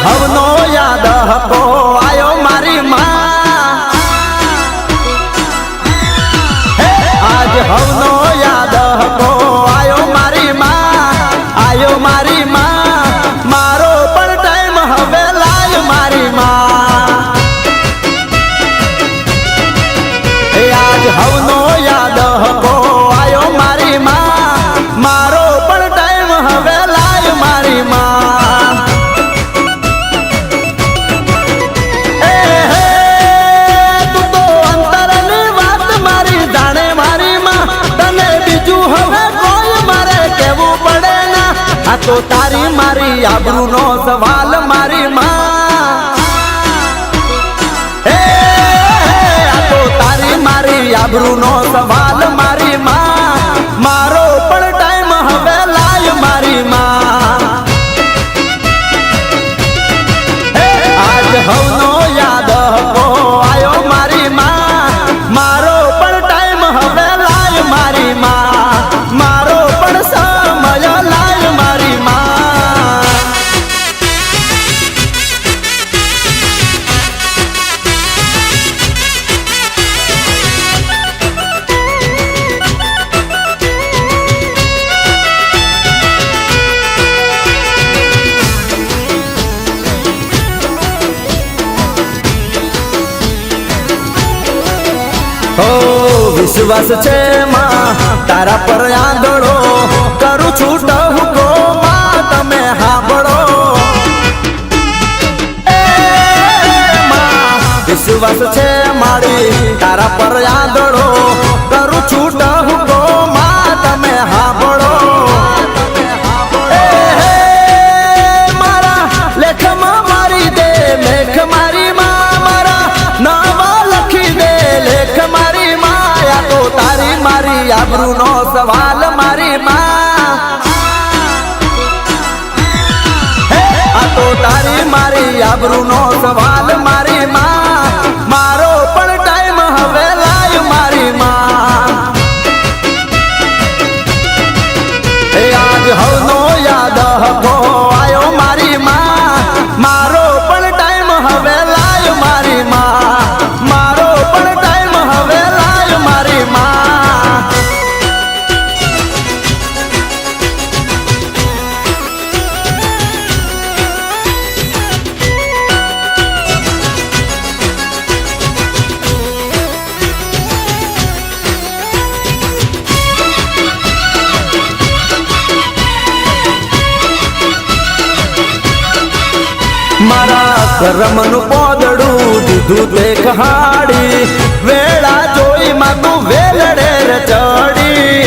હવનો યાદ હકો આયો મારી માં આજ હવનો યાદ હકો આયો મારી માં આયો મારી માં મારો પણ ટાઈમ હવે લાય મારી માં આજ હવનો યાદ હકો આયો મારી માં મારો પણ ટાઈમ હવે લાય મારી માં તું તો અંતરની વાત મારી જાણે મારી માં તને બીજું હવે કોઈ મારે કેવું પડે ના આ તો તારી મારી આબરૂનો સવાલ મારી માં મારી આબરૂનો સવાલ મારી માં મારો પણ ટાઈમ હવે લાય મારી માં આજ હવનો યાદ હકો આયો મારી માં મારો પણ ટાઈમ હવે લાય મારી માં મારો પણ સમય લાય મારી માં વિશ્વાસ છે માં તારા પર આંધળો કરું છું ટહુકો માં તમે સાંભળો વિશ્વાસ છે મારી તારા પર આંધળો કરું છું ટહુકો માં તમે સાંભળો મારા લેખમાં મારી દે મેઘ મારી માં મારા નાવા લખી દે લેખ મારી તો તારી મારી આબરૂનો સવાલ મારી માં આ તો તારી મારી આબરૂનો સવાલ મારી માં મારો પણ ટાઈમ હવે લાય મારી માં આજ હવનો યાદ હકો આયો મારી માં મારો પણ ટાઈમ હવે લાય મારી માં મારો પણ ટાઈમ હવે લાય મારી માં મારા કરમનું પોદડું દીધું તે કહાડી વેળા જોઈ માં તું વેલડે રે ચડી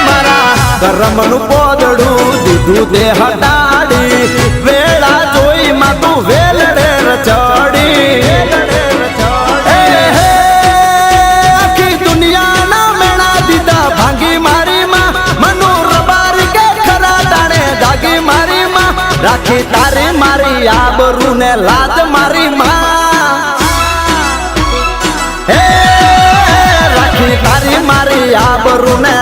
મારા કરમનું પોદડું દીધું તે હટાડી વેળા જોઈ માં તું વેલડે રે ચડી આખી દુનિયાના મેણા દીધા ભાંગી મારી માં મનો રબારી કે ખરા તાણે જાગી મારી માં રાખી તારી મારી આબરૂ ને લાજ મારી માં રાખી તારી મારી આબરૂ ને